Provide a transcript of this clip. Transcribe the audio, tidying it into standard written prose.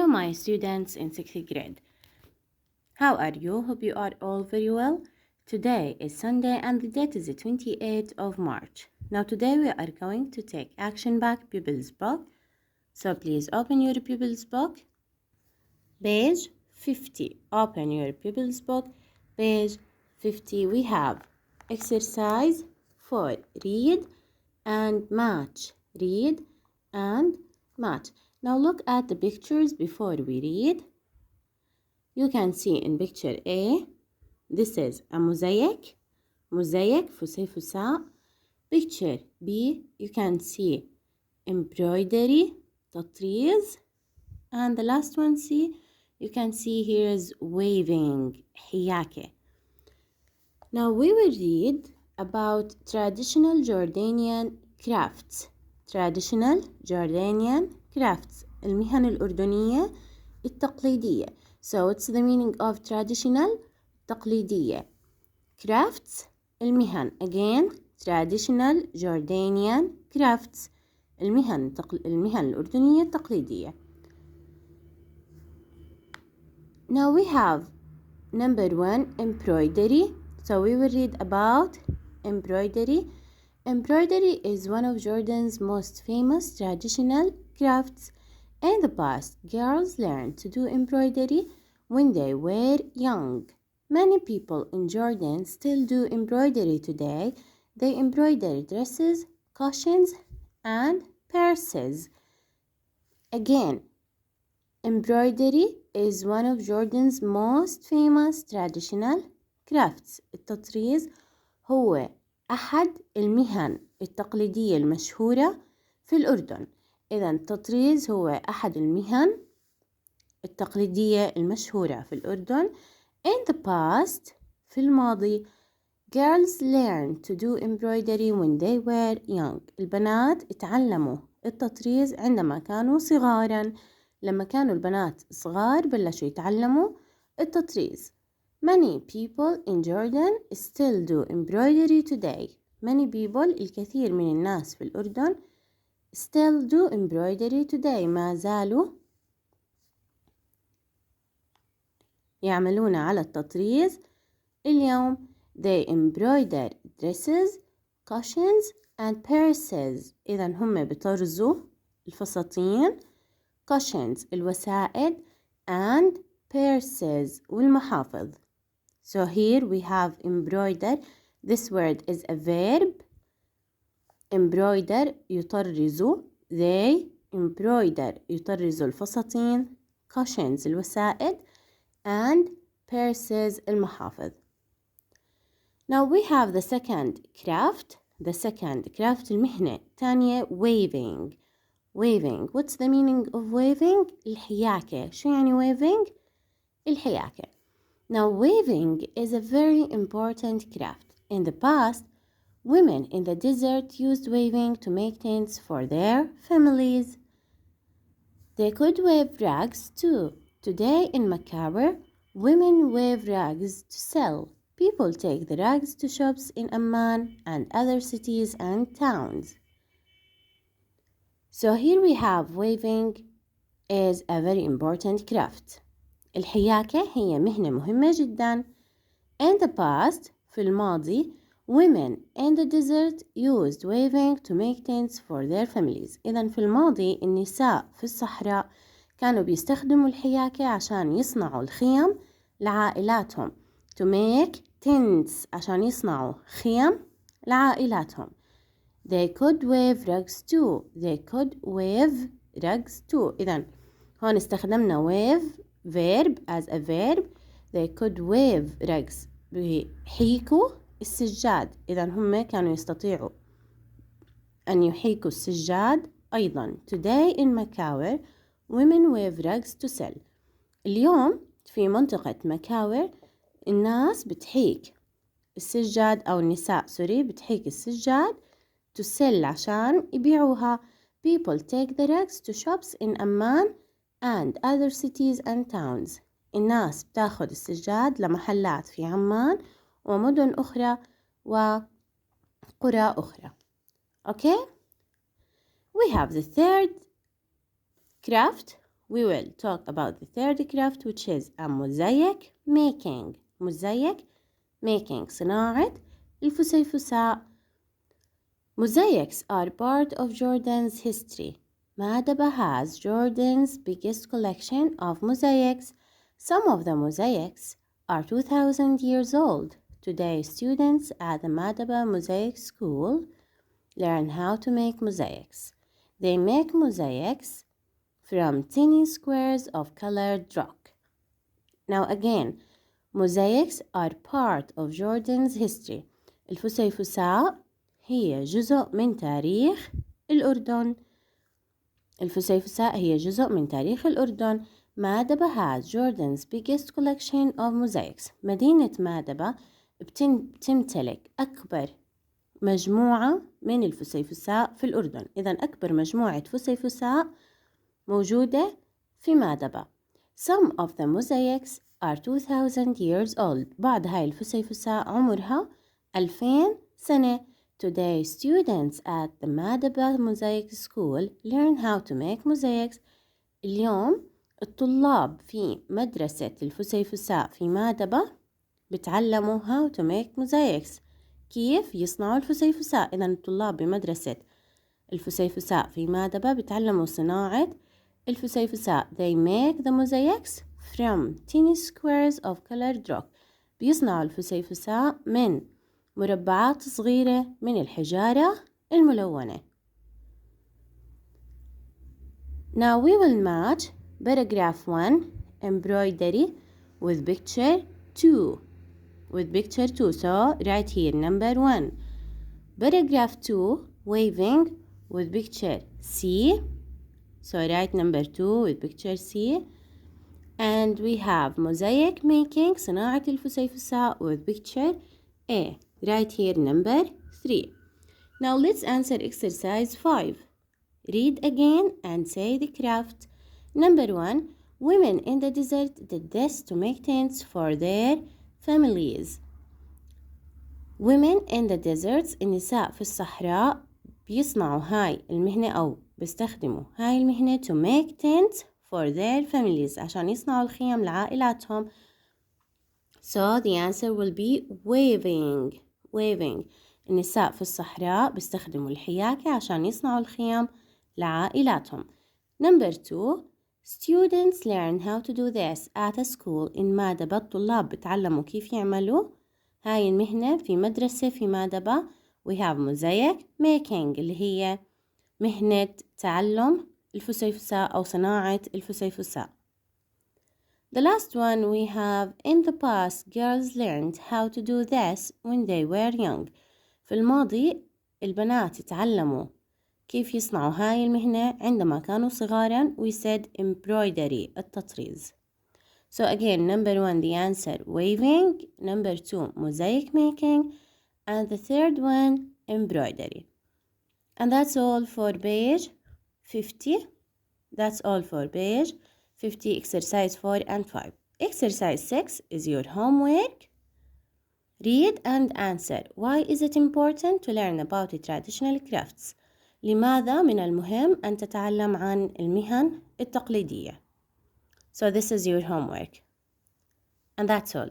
Hello, my students in 6th grade. How are you? Hope you are all very well. Today is Sunday and the date is the 28th of March. Now today we are going to take action back pupils book. So please open your pupils book. Page 50. Open your pupils book. Page 50. We have exercise 4. Read and match. Read and match. Now look at the pictures before we read. You can see in picture A, this is a mosaic, فسيفساء. Picture B, you can see embroidery, تطريز. And the last one C, you can see here is waving, حياكة. Now we will read about traditional Jordanian crafts. Traditional Jordanian crafts. المهن الأردنية التقليدية. So what's the meaning of traditional? تقليدية. Crafts المهن. Again, traditional Jordanian crafts. المهن الأردنية التقليدية. Now we have number 1, embroidery. So we will read about embroidery. Embroidery is one of Jordan's most famous traditional crafts. In the past, girls learned to do embroidery when they were young. Many people in Jordan still do embroidery today. They embroider dresses, cushions, and purses. Again, embroidery is one of Jordan's most famous traditional crafts. التطريز هو أحد المهن التقليدية المشهورة في الأردن. إذا التطريز هو أحد المهن التقليدية المشهورة في الأردن. In the past, في الماضي, girls learned to do embroidery when they were young. البنات اتعلموا التطريز عندما كانوا صغارا. لما كانوا البنات صغار بلشوا يتعلموا التطريز. Many people in Jordan still do embroidery today. Many people, الكثير من الناس في الأردن still do embroidery today. ما زالوا يعملون على التطريز اليوم. They embroider dresses, cushions and purses. إذا هم بطرزوا الفساتين, cushions الوسائد, and purses والمحافظ. So here we have embroider. This word is a verb. Embroider يطرز. They embroider يطرز الفساتين, cushions الوسائد, and purses المحافظ. Now we have the second craft. The second craft المهنة الثانية waving. Waving. What's the meaning of waving? الحياكة. شو يعني waving؟ الحياكة. Now waving is a very important craft. In the past, women in the desert used waving to make tents for their families. They could wave rags too. Today in Macabre, women wave rags to sell. People take the rags to shops in Amman and other cities and towns. So here we have waving is a very important craft. الحياكة هي مهنة مهمة جدا. In the past, في الماضي, women in the desert used waving to make tents for their families. إذا في الماضي النساء في الصحراء كانوا بيستخدموا الحياكة عشان يصنعوا الخيم لعائلاتهم. To make tents عشان يصنعوا خيم لعائلاتهم. They could wave rugs too. They could wave rugs too. إذا هون استخدمنا wave verb as a verb. They could wave rugs. بيحيكوا السجاد. إذا هم كانوا يستطيعوا أن يحيكوا السجاد أيضا. Today in Macabre, women wave rugs to sell. اليوم في منطقة مكاور الناس بتحيك السجاد أو النساء بتحيك السجاد to sell عشان يبيعوها. People take the rugs to shops in Amman and other cities and towns. الناس بتاخد السجاد لمحلات في عمان ومدن أخرى وقرى أخرى. Okay? We have the third craft, we will talk about the third craft, which is a mosaic making. mosaic making صناعة الفسيفساء. Mosaics are part of Jordan's history. Madaba has Jordan's biggest collection of mosaics. Some of the mosaics are 2,000 years old. Today, students at the Madaba Mosaic School learn how to make mosaics. They make mosaics from tiny squares of colored rock. Now again, mosaics are part of Jordan's history. الفسيفساء هي جزء من تاريخ الأردن. الفسيفساء هي جزء من تاريخ الأردن. مادبة has Jordan's biggest collection of mosaics. مدينة مادبة بتمتلك أكبر مجموعة من الفسيفساء في الأردن. إذن أكبر مجموعة فسيفساء موجودة في مادبة. Some of the mosaics are 2,000 years old. بعض هاي الفسيفساء عمرها 2000 سنة. Today, students at the Madaba Mosaic School learn how to make mosaics. اليوم الطلاب في مدرسة الفسيفساء في مادبة بتعلموا how to make mosaics. كيف يصنعوا الفسيفساء. إذن الطلاب بمدرسة الفسيفساء في مادبة بتعلموا صناعة الفسيفساء. They make the mosaics from tiny squares of colored rock. بيصنعوا الفسيفساء من مربعات صغيرة من الحجارة الملونة. Now we will match paragraph 1 embroidery with picture 2. So right here number 1. Paragraph 2 waving with picture C. So write number 2 with picture C. And we have mosaic making صناعة الفسيفساء with picture A. Right here number 3. Now let's answer exercise 5. Read again and say the craft. Number 1. Women in the desert did this to make tents for their families. Women in the deserts النساء في الصحراء بيصنعوا هاي المهنة أو بيستخدموا هاي المهنة to make tents for their families عشان يصنعوا الخيم لعائلاتهم. So the answer will be waving. النساء في الصحراء بيستخدموا الحياكة عشان يصنعوا الخيم لعائلاتهم. Number 2. Students learn how to do this at a school in مادبة. الطلاب بتعلموا كيف يعملوا هاي المهنة في مدرسة في مادبة. We have mosaic making اللي هي مهنة تعلم الفسيفساء أو صناعة الفسيفساء. The last one we have in the past girls learned how to do this when they were young. في الماضي البنات تعلموا كيف يصنعوا هاي المهنة عندما كانوا صغارا. We said embroidery التطريز. So again number 1 the answer waving, number 2 mosaic making, and the third one embroidery. And that's all for page 50. That's all for page 50 exercise 4 and 5. Exercise 6 is your homework. Read and answer. Why is it important to learn about traditional crafts? لماذا من المهم أن تتعلم عن المهن التقليدية? So this is your homework. And that's all.